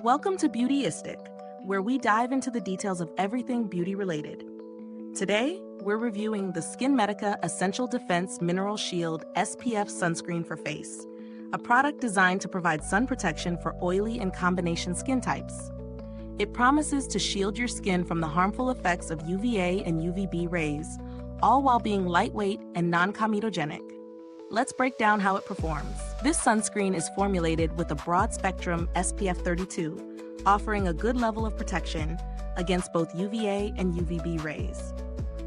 Welcome to Beautyistic, where we dive into the details of everything beauty related. Today, we're reviewing the SkinMedica Essential Defense Mineral Shield SPF Sunscreen for Face, a product designed to provide sun protection for oily and combination skin types. It promises to shield your skin from the harmful effects of UVA and UVB rays, all while being lightweight and non-comedogenic. Let's break down how it performs. This sunscreen is formulated with a broad-spectrum SPF 32, offering a good level of protection against both UVA and UVB rays.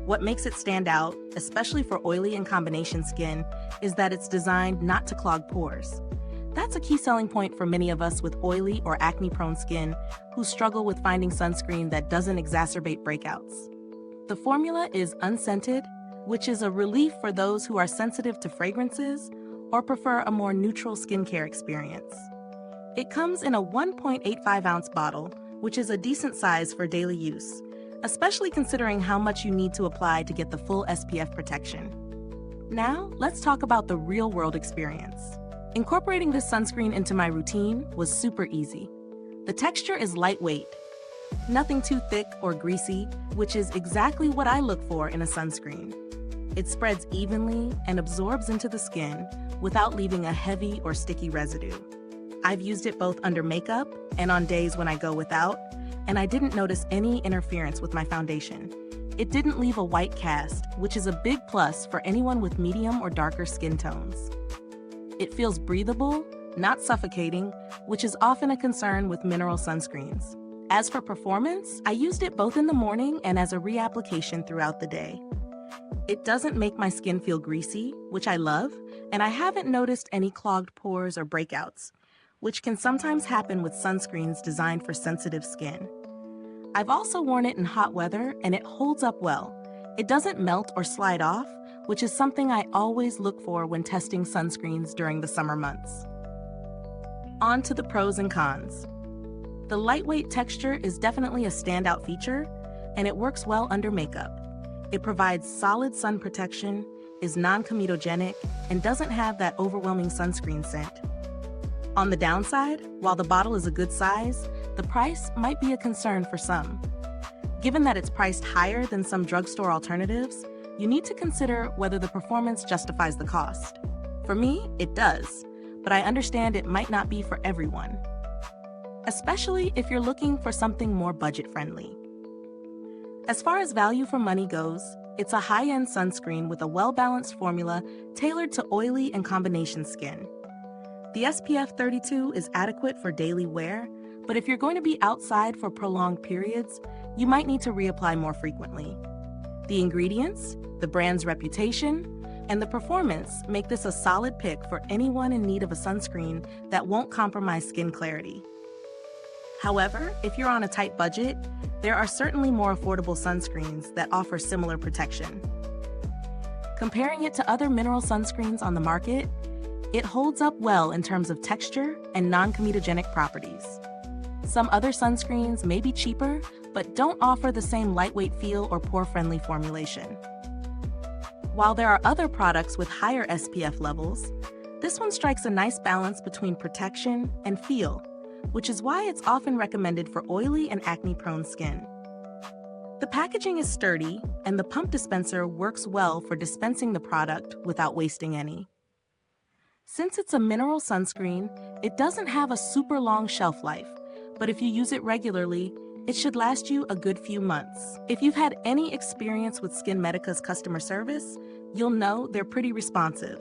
What makes it stand out, especially for oily and combination skin, is that it's designed not to clog pores. That's a key selling point for many of us with oily or acne-prone skin who struggle with finding sunscreen that doesn't exacerbate breakouts. The formula is unscented, which is a relief for those who are sensitive to fragrances or prefer a more neutral skincare experience. It comes in a 1.85-ounce bottle, which is a decent size for daily use, especially considering how much you need to apply to get the full SPF protection. Now, let's talk about the real-world experience. Incorporating this sunscreen into my routine was super easy. The texture is lightweight, nothing too thick or greasy, which is exactly what I look for in a sunscreen. It spreads evenly and absorbs into the skin without leaving a heavy or sticky residue. I've used it both under makeup and on days when I go without, and I didn't notice any interference with my foundation. It didn't leave a white cast, which is a big plus for anyone with medium or darker skin tones. It feels breathable, not suffocating, which is often a concern with mineral sunscreens. As for performance, I used it both in the morning and as a reapplication throughout the day. It doesn't make my skin feel greasy, which I love, and I haven't noticed any clogged pores or breakouts, which can sometimes happen with sunscreens designed for sensitive skin. I've also worn it in hot weather, and it holds up well. It doesn't melt or slide off, which is something I always look for when testing sunscreens during the summer months. On to the pros and cons. The lightweight texture is definitely a standout feature, and it works well under makeup. It provides solid sun protection, is non-comedogenic, and doesn't have that overwhelming sunscreen scent. On the downside, while the bottle is a good size, the price might be a concern for some. Given that it's priced higher than some drugstore alternatives, you need to consider whether the performance justifies the cost. For me, it does, but I understand it might not be for everyone, especially if you're looking for something more budget-friendly. As far as value for money goes, it's a high-end sunscreen with a well-balanced formula tailored to oily and combination skin. The SPF 32 is adequate for daily wear, but if you're going to be outside for prolonged periods, you might need to reapply more frequently. The ingredients, the brand's reputation, and the performance make this a solid pick for anyone in need of a sunscreen that won't compromise skin clarity. However, if you're on a tight budget, there are certainly more affordable sunscreens that offer similar protection. Comparing it to other mineral sunscreens on the market, it holds up well in terms of texture and non-comedogenic properties. Some other sunscreens may be cheaper, but don't offer the same lightweight feel or pore-friendly formulation. While there are other products with higher SPF levels, this one strikes a nice balance between protection and feel, which is why it's often recommended for oily and acne-prone skin. The packaging is sturdy, and the pump dispenser works well for dispensing the product without wasting any. Since it's a mineral sunscreen, it doesn't have a super long shelf life, but if you use it regularly, it should last you a good few months. If you've had any experience with SkinMedica's customer service, you'll know they're pretty responsive.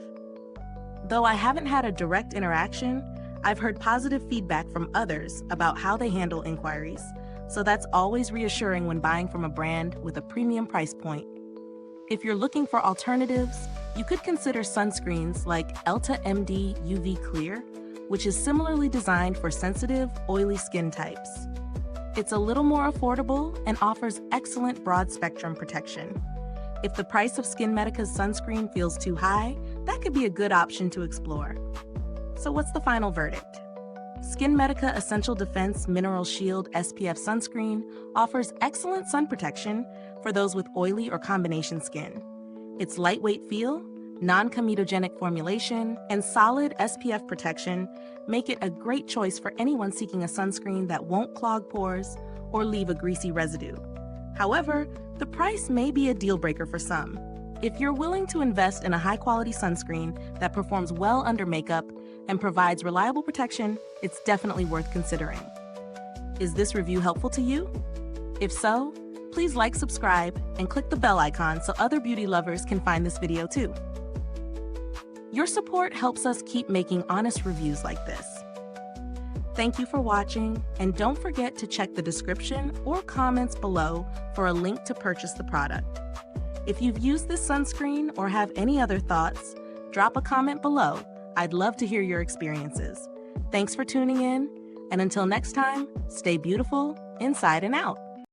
Though I haven't had a direct interaction, I've heard positive feedback from others about how they handle inquiries, so that's always reassuring when buying from a brand with a premium price point. If you're looking for alternatives, you could consider sunscreens like Elta MD UV Clear, which is similarly designed for sensitive, oily skin types. It's a little more affordable and offers excellent broad-spectrum protection. If the price of SkinMedica's sunscreen feels too high, that could be a good option to explore. So what's the final verdict? SkinMedica Essential Defense Mineral Shield SPF Sunscreen offers excellent sun protection for those with oily or combination skin. Its lightweight feel, non-comedogenic formulation, and solid SPF protection make it a great choice for anyone seeking a sunscreen that won't clog pores or leave a greasy residue. However, the price may be a deal breaker for some. If you're willing to invest in a high-quality sunscreen that performs well under makeup and provides reliable protection, it's definitely worth considering. Is this review helpful to you? If so, please like, subscribe, and click the bell icon so other beauty lovers can find this video too. Your support helps us keep making honest reviews like this. Thank you for watching, and don't forget to check the description or comments below for a link to purchase the product. If you've used this sunscreen or have any other thoughts, drop a comment below. I'd love to hear your experiences. Thanks for tuning in, and until next time, stay beautiful inside and out.